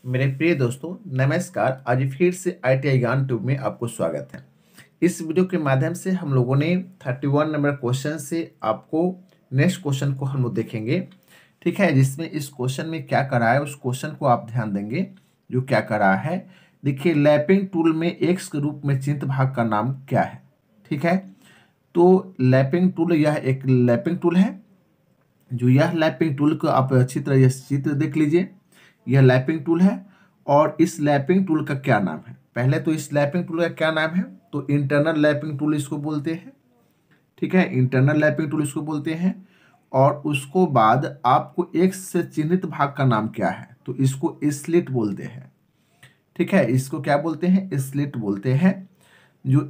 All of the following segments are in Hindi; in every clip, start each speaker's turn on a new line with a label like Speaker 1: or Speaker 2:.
Speaker 1: मेरे प्रिय दोस्तों, नमस्कार। आज फिर से ITI ज्ञान ट्यूब में आपको स्वागत है। इस वीडियो के माध्यम से हम लोगों ने 31 नंबर क्वेश्चन से आपको नेक्स्ट क्वेश्चन को हम लोग देखेंगे। ठीक है, जिसमें इस क्वेश्चन में क्या करा है उस क्वेश्चन को आप ध्यान देंगे। जो क्या करा है, देखिए, लैपिंग टूल में एक्स के रूप में चिन्हित भाग का नाम क्या है। ठीक है, तो लैपिंग टूल, यह एक लैपिंग टूल है। जो यह लैपिंग टूल को आप अच्छी तरह यह चित्र देख लीजिए। यह लैपिंग टूल है और इस लैपिंग टूल का क्या नाम है। पहले तो इस लैपिंग टूल का क्या नाम है, तो इंटरनल लैपिंग टूल इसको बोलते हैं। ठीक है, इंटरनल लैपिंग टूल इसको बोलते हैं। और उसको बाद आपको एक से चिन्हित भाग का नाम क्या है, तो इसको स्लिट बोलते हैं। ठीक है, इसको क्या बोलते हैं, स्लिट बोलते हैं। जो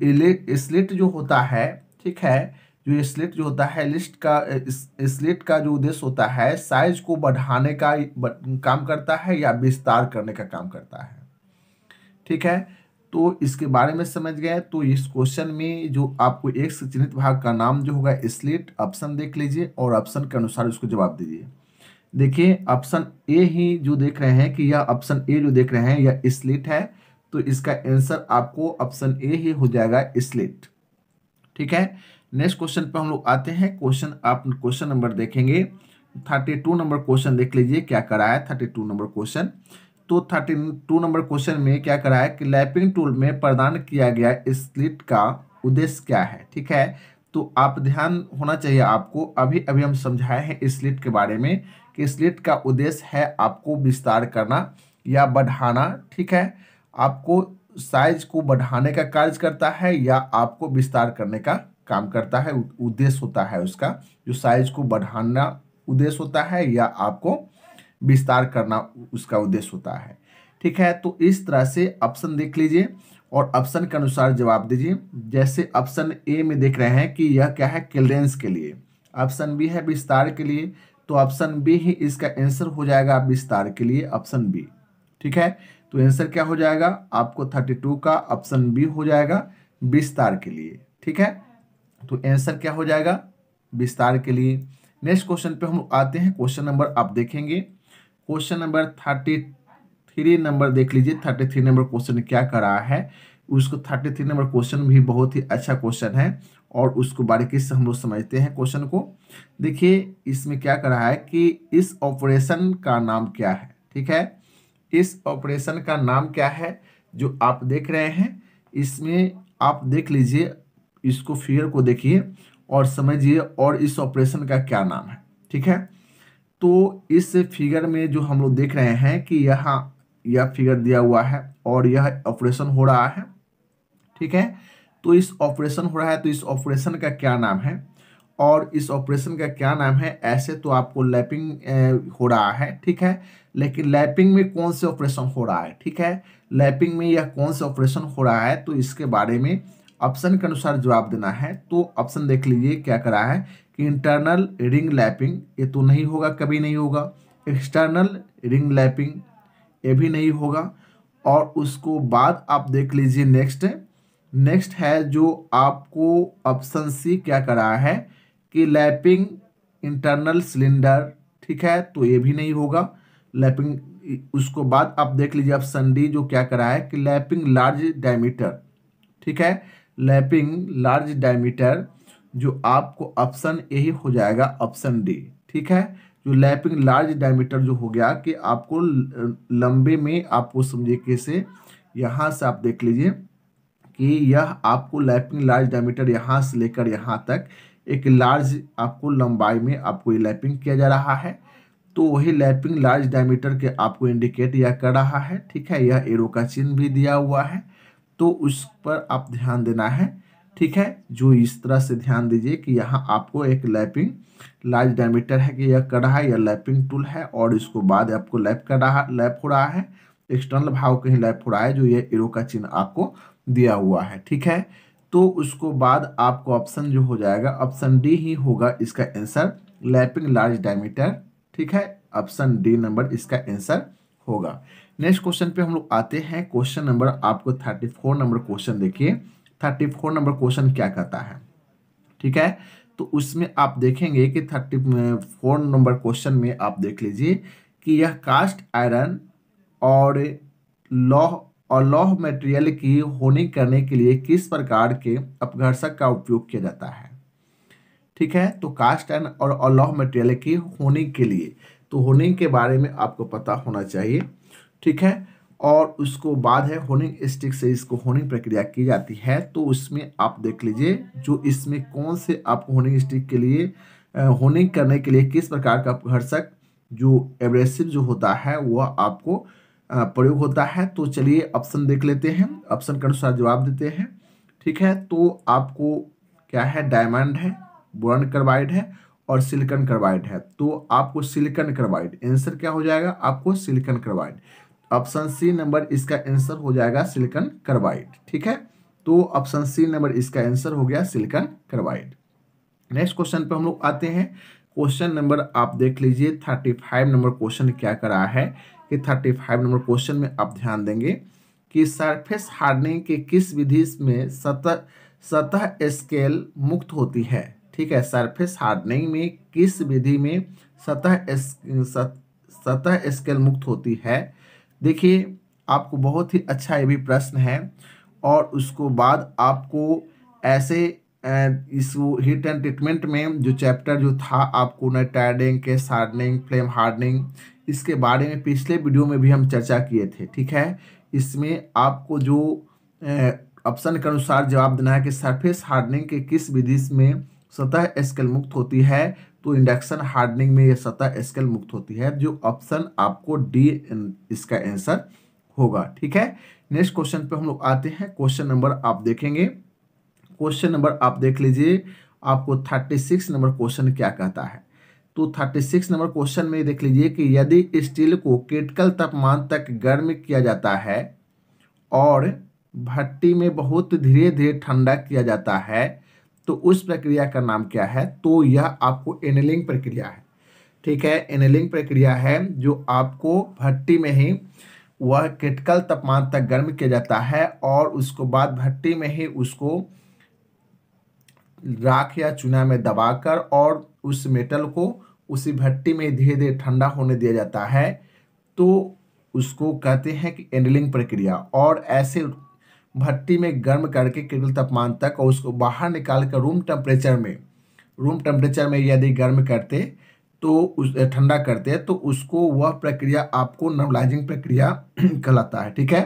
Speaker 1: स्लिट जो होता है, ठीक है, जो स्लिट जो होता है, स्लिट का जो उद्देश्य होता है, साइज को बढ़ाने का काम करता है या विस्तार करने का काम करता है। ठीक है, तो इसके बारे में समझ गए। तो इस क्वेश्चन में जो आपको एक से चिन्हित भाग का नाम जो होगा स्लिट, ऑप्शन देख लीजिए और ऑप्शन के अनुसार उसको जवाब दीजिए। देखिए, ऑप्शन ए ही जो देख रहे हैं कि यह ऑप्शन ए जो देख रहे हैं यह स्लिट है, तो इसका आंसर आपको ऑप्शन ए ही हो जाएगा, स्लिट। ठीक है, नेक्स्ट क्वेश्चन पे हम लोग आते हैं। क्वेश्चन नंबर देखेंगे 32 नंबर क्वेश्चन देख लीजिए क्या करा है। 32 नंबर क्वेश्चन, तो 32 नंबर क्वेश्चन में क्या करा है कि लैपिंग टूल में प्रदान किया गया स्लिट का उद्देश्य क्या है। ठीक है, तो आप ध्यान होना चाहिए आपको। अभी अभी हम समझाए हैं स्लिट के बारे में कि स्लिट का उद्देश्य है आपको विस्तार करना या बढ़ाना। ठीक है, आपको साइज को बढ़ाने का कार्य करता है या आपको विस्तार करने का काम करता है। उद्देश्य होता है उसका, जो साइज को बढ़ाना उद्देश्य होता है या आपको विस्तार करना उसका उद्देश्य होता है। ठीक है, तो इस तरह से ऑप्शन देख लीजिए और ऑप्शन के अनुसार जवाब दीजिए। जैसे ऑप्शन ए में देख रहे हैं कि यह क्या है, क्लियरेंस के लिए। ऑप्शन बी है विस्तार के लिए, तो ऑप्शन बी ही इसका आंसर हो जाएगा, विस्तार के लिए, ऑप्शन बी। ठीक है, तो आंसर क्या हो जाएगा आपको 32 का ऑप्शन बी हो जाएगा, विस्तार के लिए। ठीक है, तो आंसर क्या हो जाएगा, विस्तार के लिए। नेक्स्ट क्वेश्चन पे हम आते हैं। क्वेश्चन नंबर आप देखेंगे, क्वेश्चन नंबर 33 नंबर देख लीजिए। 33 नंबर क्वेश्चन क्या कर रहा है उसको। 33 नंबर क्वेश्चन भी बहुत ही अच्छा क्वेश्चन है और उसको बारीकी से हम लोग समझते हैं क्वेश्चन को। देखिए, इसमें क्या कर रहा है कि इस ऑपरेशन का नाम क्या है। ठीक है, इस ऑपरेशन का नाम क्या है जो आप देख रहे हैं। इसमें आप देख लीजिए, इसको फिगर को देखिए और समझिए और इस ऑपरेशन का क्या नाम है। ठीक है, तो इस फिगर में जो हम लोग देख रहे हैं कि यहाँ यह फिगर दिया हुआ है और यह ऑपरेशन हो रहा है। ठीक है, तो इस ऑपरेशन हो रहा है, तो इस ऑपरेशन का क्या नाम है और इस ऑपरेशन का क्या नाम है। ऐसे तो आपको लैपिंग हो रहा है। ठीक है, लेकिन लैपिंग में कौन से ऑपरेशन हो रहा है। ठीक है, लैपिंग में यह कौन से ऑपरेशन हो रहा है, तो इसके बारे में ऑप्शन के अनुसार जवाब देना है। तो ऑप्शन देख लीजिए क्या करा है कि इंटरनल रिंग लैपिंग, ये तो नहीं होगा, कभी नहीं होगा। एक्सटर्नल रिंग लैपिंग, ये भी नहीं होगा। और उसको बाद आप देख लीजिए नेक्स्ट है जो आपको ऑप्शन सी क्या करा है कि लैपिंग इंटरनल सिलेंडर। ठीक है, तो ये भी नहीं होगा लैपिंग। उसको बाद आप देख लीजिए ऑप्शन डी जो क्या करा है कि लैपिंग लार्ज डायमीटर। ठीक है, लैपिंग लार्ज डायमीटर, जो आपको ऑप्शन यही हो जाएगा, ऑप्शन डी। ठीक है, जो लैपिंग लार्ज डायमीटर जो हो गया कि आपको लंबे में, आपको समझिए कैसे, यहाँ से आप देख लीजिए कि यह आपको लैपिंग लार्ज डायमीटर यहाँ से लेकर यहाँ तक एक लार्ज आपको लंबाई में आपको ये लैपिंग किया जा रहा है। तो वही लैपिंग लार्ज डायमीटर के आपको इंडिकेट यह कर रहा है। ठीक है, यह एरो का चिन्ह भी दिया हुआ है, तो उस पर आप ध्यान देना है। ठीक है, जो इस तरह से ध्यान दीजिए कि यहाँ आपको एक लैपिंग लार्ज डायमीटर है कि यह कर रहा है, यह लैपिंग टूल है और इसको बाद आपको लैप हो रहा है, एक्सटर्नल भाग कहीं लैप हो रहा है, जो ये एरो का चिन्ह आपको दिया हुआ है। ठीक है, तो उसको बाद आपको ऑप्शन जो हो जाएगा, ऑप्शन डी ही होगा इसका आंसर, लैपिंग लार्ज डायमीटर। ठीक है, ऑप्शन डी नंबर इसका आंसर होगा। नेक्स्ट क्वेश्चन पे हम लोग आते हैं। क्वेश्चन नंबर आपको 34 नंबर क्वेश्चन देखिए। 34 नंबर क्वेश्चन क्या कहता है। ठीक है, तो उसमें आप देखेंगे कि 34 नंबर क्वेश्चन में आप देख लीजिए कि यह कास्ट आयरन और लौह और लौह मटेरियल की होनिंग करने के लिए किस प्रकार के अपघर्षक का उपयोग किया जाता है। ठीक है, तो कास्ट आयरन और लौह मटेरियल की होनिंग के लिए, तो होनिंग के बारे में आपको पता होना चाहिए। ठीक है, और उसको बाद है होनिंग स्टिक से इसको होनिंग प्रक्रिया की जाती है। तो उसमें आप देख लीजिए जो इसमें कौन से आपको होनिंग स्टिक के लिए होनिंग करने के लिए किस प्रकार का अपघर्षक जो एब्रेसिव जो होता है वह आपको प्रयोग होता है। तो चलिए ऑप्शन देख लेते हैं, ऑप्शन के अनुसार जवाब देते हैं। ठीक है, तो आपको क्या है, डायमंड है, बोरॉन कार्बाइड है और सिलिकॉन कार्बाइड है। तो आपको सिलिकॉन कार्बाइड आंसर क्या हो जाएगा, आपको silicon carbide. Option C number इसका आंसर हो जाएगा सिलिकॉन कार्बाइड। ठीक है, तो ऑप्शन सी नंबर इसका आंसर हो गया सिलिकॉन कार्बाइड। नेक्स्ट क्वेश्चन पे हम लोग आते हैं। क्वेश्चन नंबर आप देख लीजिए 35 नंबर क्वेश्चन क्या कर रहा है कि 35 नंबर क्वेश्चन में आप ध्यान देंगे कि सरफेस हार्डनिंग के किस विधि में सतह स्केल मुक्त होती है। ठीक है, सरफेस हार्डनिंग में किस विधि में सतह स्केल मुक्त होती है। देखिए आपको बहुत ही अच्छा ये भी प्रश्न है, और उसको बाद आपको ऐसे इस हीट एंड ट्रीटमेंट में जो चैप्टर जो था आपको nitriding, case hardening, flame hardening, इसके बारे में पिछले वीडियो में भी हम चर्चा किए थे। ठीक है, इसमें आपको जो ऑप्शन के अनुसार जवाब देना है कि सरफेस हार्डनिंग के किस विधि में सतह स्केल मुक्त होती है। तो इंडक्शन हार्डनिंग में ये सतह स्केल मुक्त होती है, जो ऑप्शन आपको डी इसका आंसर होगा। ठीक है, नेक्स्ट क्वेश्चन पे हम लोग आते हैं। क्वेश्चन नंबर आप देखेंगे, क्वेश्चन नंबर आप देख लीजिए, आपको 36 नंबर क्वेश्चन क्या कहता है। तो 36 नंबर क्वेश्चन में देख लीजिए कि यदि स्टील को क्रिटिकल तापमान तक गर्म किया जाता है और भट्टी में बहुत धीरे धीरे ठंडा किया जाता है तो उस प्रक्रिया का नाम क्या है। तो यह आपको एनेलिंग प्रक्रिया है। ठीक है, एनेलिंग प्रक्रिया है जो आपको भट्टी में ही वह क्रिटिकल तापमान तक गर्म किया जाता है और उसको बाद भट्टी में ही उसको राख या चूना में दबाकर और उस मेटल को उसी भट्टी में धीरे धीरे ठंडा होने दिया जाता है। तो उसको कहते हैं कि एनेलिंग प्रक्रिया। और ऐसे भट्टी में गर्म करके क्रिटिकल तापमान तक और उसको बाहर निकाल कर रूम टेम्परेचर में यदि गर्म करते तो उस ठंडा करते तो उसको वह प्रक्रिया आपको नॉर्मलाइजिंग प्रक्रिया कहलाता है। ठीक है,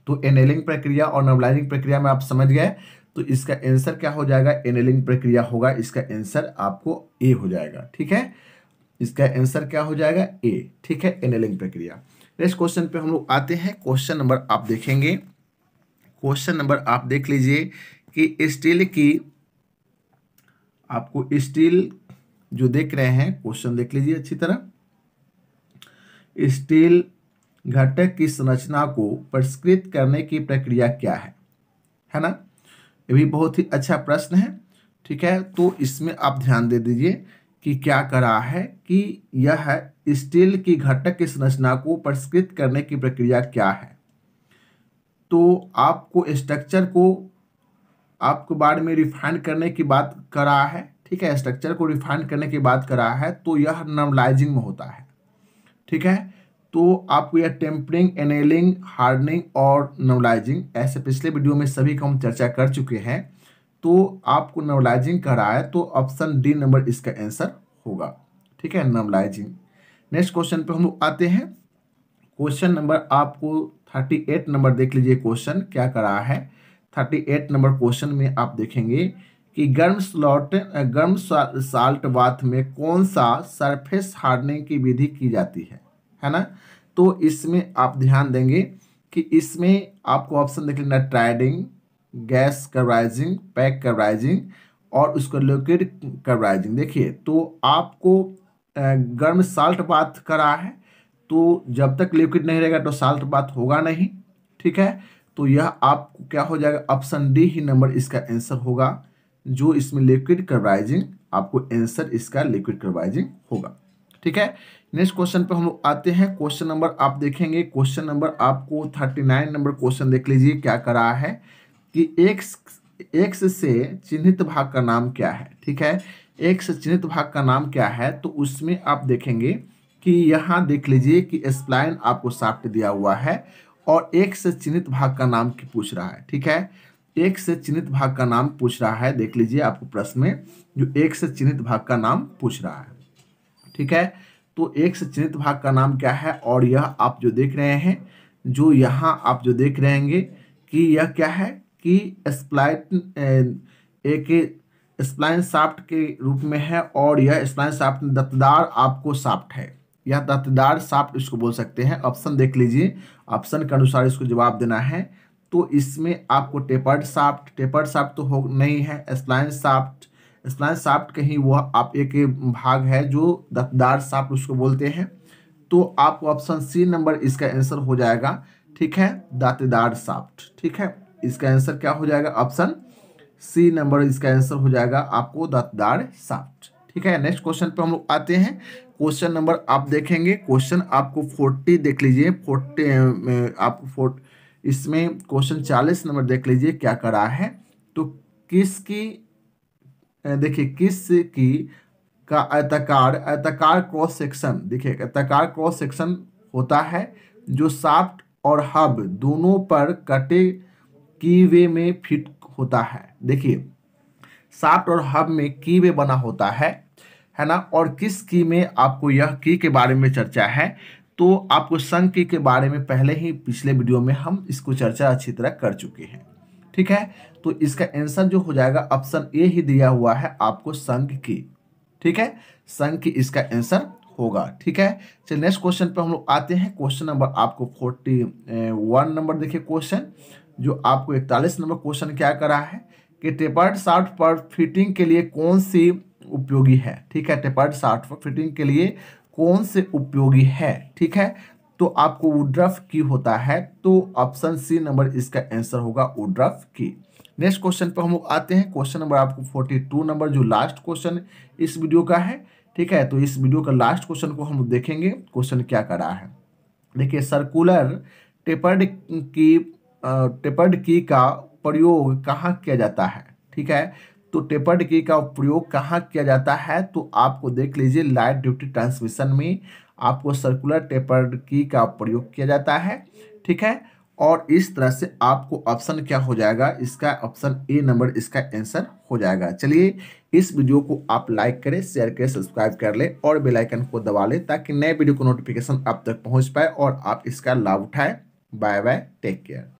Speaker 1: तो एनेलिंग प्रक्रिया और नॉर्मलाइजिंग प्रक्रिया में आप समझ गए, तो इसका आंसर क्या हो जाएगा, एनेलिंग प्रक्रिया होगा। इसका आंसर आपको ए हो जाएगा। ठीक है, इसका आंसर क्या हो जाएगा, ए। ठीक है, एनेलिंग प्रक्रिया। नेक्स्ट क्वेश्चन पे हम लोग आते हैं। क्वेश्चन नंबर आप देखेंगे, क्वेश्चन नंबर आप देख लीजिए कि स्टील की, आपको स्टील जो देख रहे हैं क्वेश्चन देख लीजिए अच्छी तरह। स्टील घटक की संरचना को परिष्कृत करने की प्रक्रिया क्या है ना। ये भी बहुत ही अच्छा प्रश्न है। ठीक है, तो इसमें आप ध्यान दे दीजिए कि क्या कर रहा है कि यह है स्टील की घटक की संरचना को परिष्कृत करने की प्रक्रिया क्या है। तो आपको स्ट्रक्चर को आपको बाद में रिफाइन करने की बात कर रहा है। ठीक है, स्ट्रक्चर को रिफाइन करने की बात कर रहा है, तो यह नॉर्मलाइजिंग में होता है। ठीक है, तो आपको यह टेम्परिंग, एनेलिंग, हार्डनिंग और नॉर्मलाइजिंग, ऐसे पिछले वीडियो में सभी को हम चर्चा कर चुके हैं। तो आपको नॉर्मलाइजिंग कर रहा है, तो ऑप्शन डी नंबर इसका आंसर होगा। ठीक है, नॉर्मलाइजिंग। नेक्स्ट क्वेश्चन पे हम लोग आते हैं। क्वेश्चन नंबर आपको 38 नंबर देख लीजिए, क्वेश्चन क्या कर रहा है। 38 नंबर क्वेश्चन में आप देखेंगे कि गर्म साल्ट बाथ में कौन सा सरफेस हार्डनिंग की विधि की जाती है ना। तो इसमें आप ध्यान देंगे कि इसमें आपको ऑप्शन देख लेना, ट्राइडिंग, गैस कार्बराइजिंग, पैक कार्बराइजिंग और उसको लिक्विड कार्बराइजिंग। देखिए तो आपको गर्म साल्ट बाथ करा है, तो जब तक लिक्विड नहीं रहेगा तो साल्ट बाथ होगा नहीं। ठीक है, तो यह आपको क्या हो जाएगा, ऑप्शन डी ही नंबर इसका आंसर होगा, जो इसमें लिक्विड कार्बराइजिंग, आपको आंसर इसका लिक्विड कार्बराइजिंग होगा। ठीक है, नेक्स्ट क्वेश्चन पे हम लोग आते हैं। क्वेश्चन नंबर आप देखेंगे, क्वेश्चन नंबर आपको 39 नंबर क्वेश्चन देख लीजिए क्या कर रहा है कि एक्स से चिन्हित भाग का नाम क्या है। ठीक है, एक्स से चिन्हित भाग का नाम क्या है। तो उसमें आप देखेंगे कि यहाँ देख लीजिए कि स्प्लाइन आपको शाफ्ट दिया हुआ है और एक से चिन्हित भाग का नाम की पूछ रहा है। ठीक है, एक से चिन्हित भाग का नाम पूछ रहा है। देख लीजिए आपको प्रश्न में जो एक से चिन्हित भाग का नाम पूछ रहा है। ठीक है, तो एक से चिन्हित भाग का नाम क्या है, और यह आप जो देख रहे हैं, जो यहाँ आप जो देख रहे हैं कि यह क्या है कि स्प्लाइन एक स्प्लाइन शाफ्ट के रूप में है, और यह स्प्लाइन शाफ्ट दंतदार आपको शाफ्ट है, यह दंतदार शाफ्ट इसको बोल सकते हैं। ऑप्शन देख लीजिए, ऑप्शन के अनुसार इसको जवाब देना है। तो इसमें आपको टेपर्ड शाफ्ट तो हो नहीं है, स्प्लाइन शाफ्ट कहीं वह आप एक भाग है जो दंतदार शाफ्ट उसको बोलते हैं। तो आपको ऑप्शन सी नंबर इसका आंसर हो जाएगा। ठीक है, दांतेदार शाफ्ट। ठीक है, इसका आंसर क्या हो जाएगा, ऑप्शन सी नंबर इसका आंसर हो जाएगा आपको दांतेदार शाफ्ट। ठीक है, नेक्स्ट क्वेश्चन पे हम लोग आते हैं। क्वेश्चन नंबर आप देखेंगे, क्वेश्चन आपको 40 देख लीजिए, 40 आपको इसमें क्वेश्चन 40 नंबर देख लीजिए क्या करा है। तो किसकी देखिए किस की का आयताकार क्रॉस सेक्शन, देखिए आयताकार क्रॉस सेक्शन होता है जो शाफ्ट और हब दोनों पर कटे की वे में फिट होता है। देखिए शाफ्ट और हब में की वे बना होता है ना। और किस की में आपको यह की के बारे में चर्चा है, तो आपको संघ की के बारे में पहले ही पिछले वीडियो में हम इसको चर्चा अच्छी तरह कर चुके हैं। ठीक है, तो इसका आंसर जो हो जाएगा ऑप्शन ए ही दिया हुआ है आपको, संघ की। ठीक है, संघ की इसका आंसर होगा। ठीक है, चलिए नेक्स्ट क्वेश्चन पे हम लोग आते हैं। क्वेश्चन नंबर आपको 41 नंबर देखिए क्वेश्चन, जो आपको 41 नंबर क्वेश्चन क्या करा है कि टेपर्ड शाफ्ट पर फिटिंग के लिए कौन सी उपयोगी है। ठीक है, टेपर्ड शाफ्ट पर फिटिंग के लिए कौन से उपयोगी है। ठीक है, तो आपको वुडरफ की होता है, तो ऑप्शन सी नंबर इसका आंसर होगा वुडरफ की। नेक्स्ट क्वेश्चन पर हम लोग आते हैं। क्वेश्चन नंबर आपको 42 नंबर, जो लास्ट क्वेश्चन इस वीडियो का है। ठीक है, तो इस वीडियो का लास्ट क्वेश्चन को हम देखेंगे, क्वेश्चन क्या करा है। देखिए सर्कुलर टेपर्ड की का प्रयोग कहाँ किया जाता है। ठीक है, तो टेपर्ड की का प्रयोग कहाँ किया जाता है, तो आपको देख लीजिए लाइट ड्यूटी ट्रांसमिशन में आपको सर्कुलर टेपर्ड की का प्रयोग किया जाता है। ठीक है, और इस तरह से आपको ऑप्शन क्या हो जाएगा, इसका ऑप्शन ए नंबर इसका आंसर हो जाएगा। चलिए इस वीडियो को आप लाइक करें, शेयर करें, सब्सक्राइब कर ले और बेल आइकन को दबा लें, ताकि नए वीडियो को नोटिफिकेशन आप तक पहुंच पाए और आप इसका लाभ उठाएं। Bye bye, take care.